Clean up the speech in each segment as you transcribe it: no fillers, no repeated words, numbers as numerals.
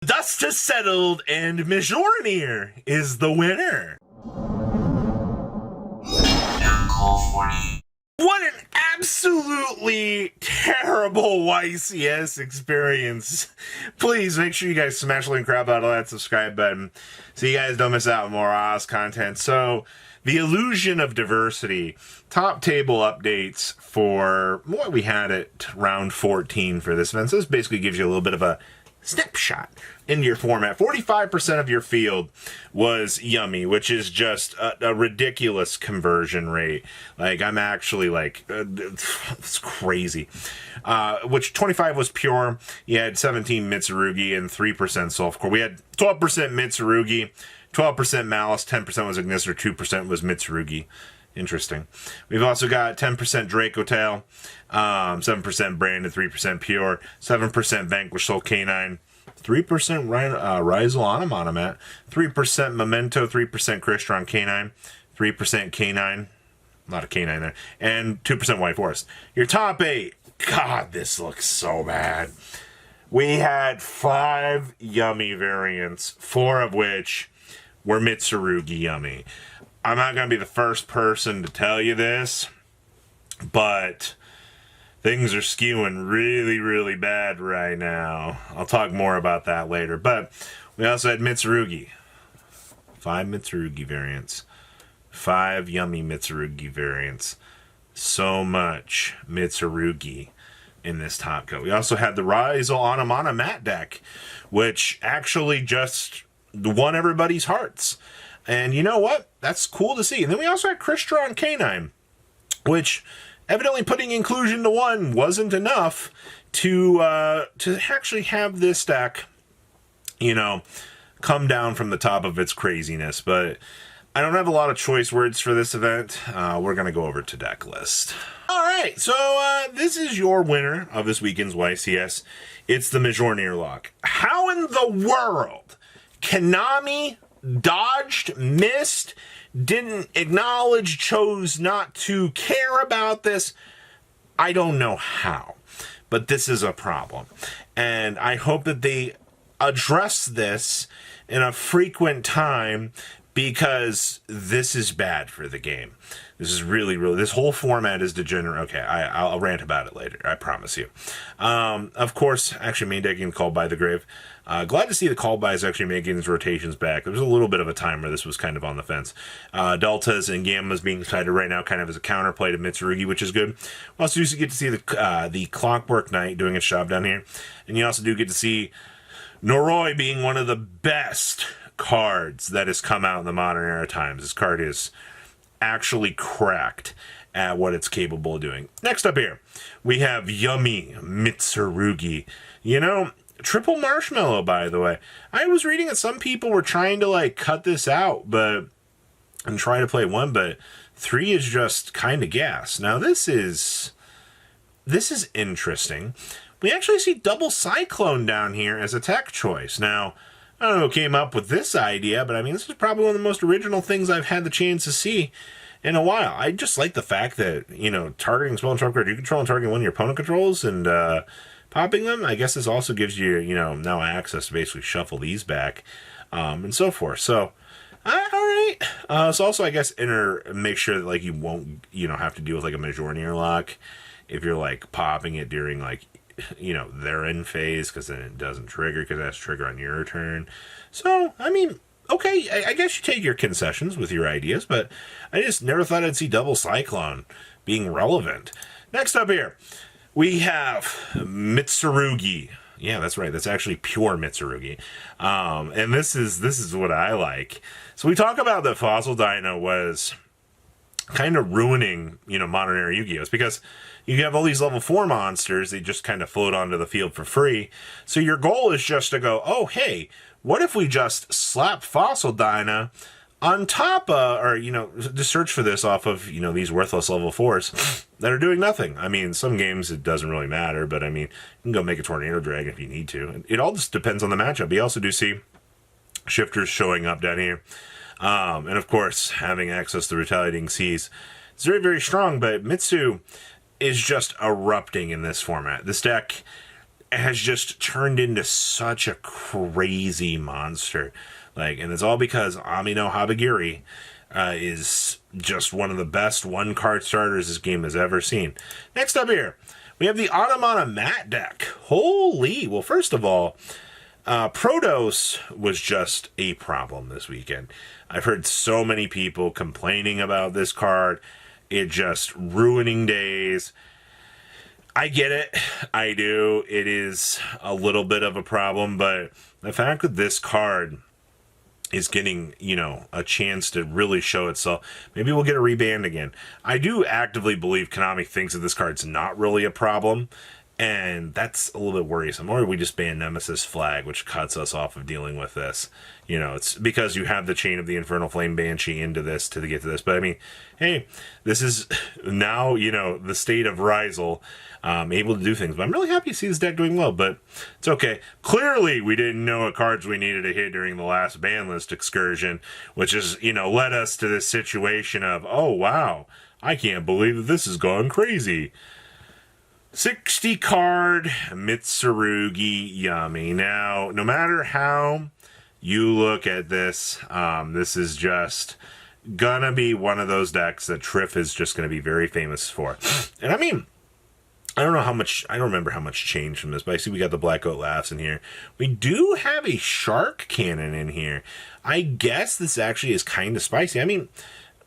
Dust has settled, and Mjolnir is the winner. What an absolutely terrible YCS experience. Please make sure you guys smash the link, grab out of that subscribe button so you guys don't miss out on more Oz content. So, the illusion of diversity. Top table updates for what we had at round 14 for this event. So this basically gives you a little bit of a snapshot into your format. 45% of your field was yummy, which is just a ridiculous conversion rate. Like, I'm actually like, it's crazy. Which 25 was pure. You had 17 Mitsurugi and 3% Sulfur. We had 12% Mitsurugi, 12% Malice, 10% was Ignister, 2% was Mitsurugi. Interesting. We've also got 10% Draco Tail, 7% Branded, 3% Pure, 7% Vanquish Soul Canine, 3% Rizal Onomonomat, 3% Memento, 3% Crystron Canine, 3% Canine, a lot of Canine there, and 2% White Forest. Your top 8, God, this looks so bad. We had 5 yummy variants, 4 of which were Mitsurugi yummy. I'm not going to be the first person to tell you this, but things are skewing really, really bad right now. I'll talk more about that later. But we also had Mitsurugi. 5 Mitsurugi variants. 5 yummy Mitsurugi variants. So much Mitsurugi in this top coat. We also had the Rizal Onomana Mat deck, which actually just won everybody's hearts. And you know what? That's cool to see. And then we also had Crystron Canine, which evidently putting inclusion to 1 wasn't enough to actually have this deck, you know, come down from the top of its craziness. But I don't have a lot of choice words for this event. We're going to go over to deck list. All right, so this is your winner of this weekend's YCS. It's the Mjolnir lock. How in the world Konami dodged, missed, didn't acknowledge, chose not to care about this? I don't know how, but this is a problem. And I hope that they address this in a frequent time, because this is bad for the game. This is really, this whole format is degenerate. Okay, I'll rant about it later, I promise you. Of course, actually main decking Called by the Grave. Glad to see the Called by is actually making his rotations back. There was a little bit of a time where this was kind of on the fence. Deltas and Gammas being cited right now kind of as a counterplay to Mitsurugi, which is good. We also do get to see the Clockwork Knight doing its job down here. And you also do get to see Noroi being one of the best cards that has come out in the modern era times. This card is actually cracked at what it's capable of doing. Next up here, we have Yummy Mitsurugi. You know, triple marshmallow, by the way. I was reading that some people were trying to like cut this out, and try to play 1, but 3 is just kind of gas. Now this is interesting. We actually see double Cyclone down here as a tech choice. Now, I don't know who came up with this idea, but I mean, this is probably one of the most original things I've had the chance to see in a while. I just like the fact that, you know, targeting spell and trump card you control and targeting one of your opponent controls and popping them. I guess this also gives you, you know, now access to basically shuffle these back and so forth. So, all right. So also, I guess, make sure that, like, you won't, you know, have to deal with, like, a Mjolnir lock if you're, like, popping it during, like, you know, they're in phase, because then it doesn't trigger, because it has to trigger on your turn. So, I mean, okay, I guess you take your concessions with your ideas, but I just never thought I'd see double Cyclone being relevant. Next up here, we have Mitsurugi. Yeah, that's right. That's actually pure Mitsurugi. And this is what I like. So we talk about that Fossil Dino was kind of ruining, you know, modern era Yu-Gi-Ohs, because you have all these level 4 monsters, they just kind of float onto the field for free. So your goal is just to go, oh, hey, what if we just slap Fossil Dyna on top of, or, you know, just search for this off of, you know, these worthless level 4s that are doing nothing. I mean, some games it doesn't really matter, but I mean, you can go make a Tornado Dragon if you need to. It all just depends on the matchup. You also do see shifters showing up down here. And of course, having access to Retaliating Seas. It's very, very strong, but Mitsu is just erupting in this format. This deck has just turned into such a crazy monster. And it's all because Amino Habagiri is just one of the best one-card starters this game has ever seen. Next up here, we have the Automata Mat deck. Holy! Well, first of all, Protos was just a problem this weekend. I've heard so many people complaining about this card. It just ruining days. I get it. I do. It is a little bit of a problem, but the fact that this card is getting, a chance to really show itself. Maybe we'll get a reband again. I do actively believe Konami thinks that this card's not really a problem, and that's a little bit worrisome. Or we just ban Nemesis Flag, which cuts us off of dealing with this. It's because you have the Chain of the Infernal Flame Banshee into this to get to this. But I mean, hey, this is now, the state of Rizal, able to do things. But I'm really happy to see this deck doing well, but it's okay. Clearly, we didn't know what cards we needed to hit during the last ban list excursion, which is, led us to this situation of, oh, wow, I can't believe that this has gone crazy. 60 card Mitsurugi Yummy. Now, no matter how you look at this, this is just gonna be one of those decks that Triff is just gonna be very famous for. And I mean, I don't remember how much changed from this, but I see we got the Black Goat Laughs in here. We do have a Shark Cannon in here. I guess this actually is kind of spicy. I mean,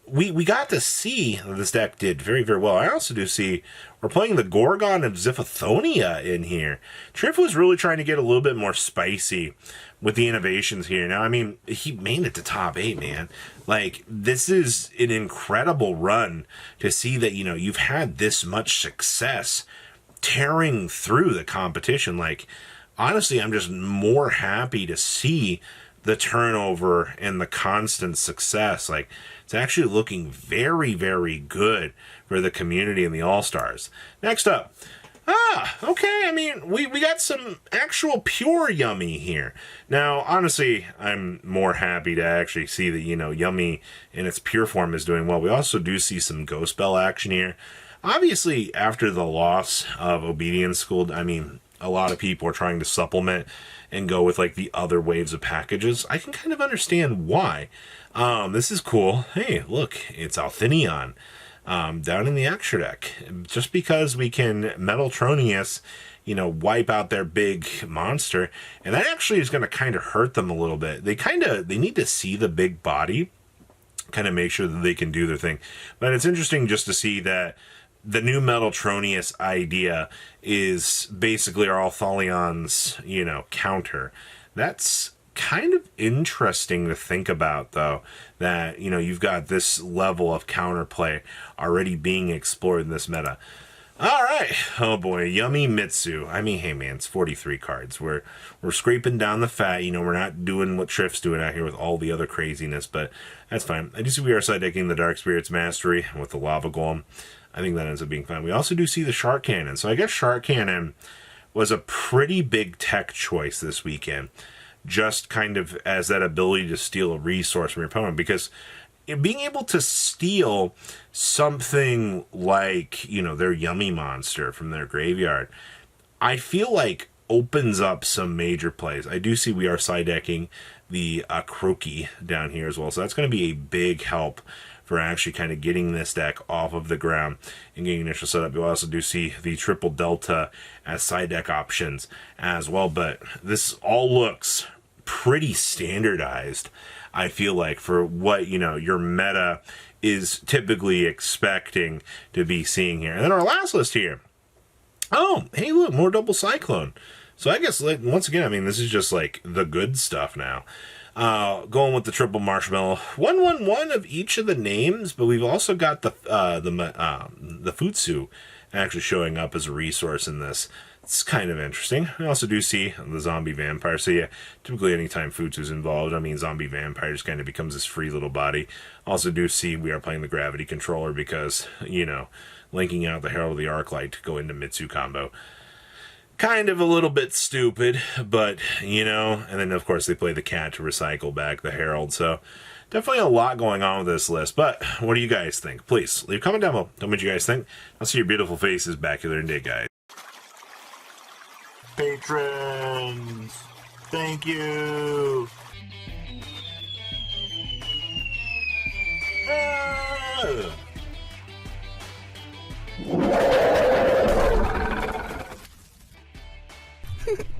we got to see that this deck did very, very well. I also do see we're playing the Gorgon of Xiphotonia in here. Triff was really trying to get a little bit more spicy with the innovations here. Now, I mean, he made it to top 8, man. This is an incredible run to see that, you've had this much success tearing through the competition. Honestly, I'm just more happy to see the turnover and the constant success. It's actually looking very, very good for the community and the All-Stars. Next up. Okay, I mean, we got some actual pure Yummy here. Now, honestly, I'm more happy to actually see that, Yummy in its pure form is doing well. We also do see some Ghost Bell action here. Obviously, after the loss of Obedience School, I mean, a lot of people are trying to supplement and go with the other waves of packages. I can kind of understand why. This is cool. Hey, look, it's Althinion down in the extra deck. Just because we can Metaltronius, wipe out their big monster, and that actually is going to kind of hurt them a little bit. They need to see the big body, kind of make sure that they can do their thing. But it's interesting just to see that the new Metaltronius idea is basically our Althalion's, counter. That's kind of interesting to think about, though, that, you've got this level of counterplay already being explored in this meta. All right. Oh, boy. Yummy Mitsu. I mean, hey, man, it's 43 cards. We're scraping down the fat. We're not doing what Triff's doing out here with all the other craziness, but that's fine. I do see we are side decking the Dark Spirits Mastery with the Lava Golem. I think that ends up being fine. We also do see the Shark Cannon. So I guess Shark Cannon was a pretty big tech choice this weekend. Just kind of as that ability to steal a resource from your opponent. Because being able to steal something like, their Yummy monster from their graveyard, I feel opens up some major plays. I do see we are side decking the Croaky down here as well. So that's going to be a big help for actually kind of getting this deck off of the ground and getting initial setup. You also do see the Triple Delta as side deck options as well, but this all looks pretty standardized, I feel for what, your meta is typically expecting to be seeing here. And then our last list here. Oh, hey, look, more Double Cyclone. So I guess, once again, I mean, this is just, the good stuff now. Going with the Triple Marshmallow. 1/1/1 of each of the names, but we've also got the Futsu actually showing up as a resource in this. It's kind of interesting. We also do see the Zombie Vampire. So yeah, typically anytime Futsu's involved, I mean, Zombie Vampire just kind of becomes this free little body. Also do see we are playing the Gravity Controller because, linking out the Herald of the Arclight to go into Mitsu combo. Kind of a little bit stupid, but, and then, of course, they play the cat to recycle back the Herald. So definitely a lot going on with this list. But what do you guys think? Please leave a comment down below. Tell me what you guys think. I'll see your beautiful faces back here in day, guys. Patrons, thank you.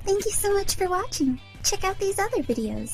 Thank you so much for watching. Check out these other videos.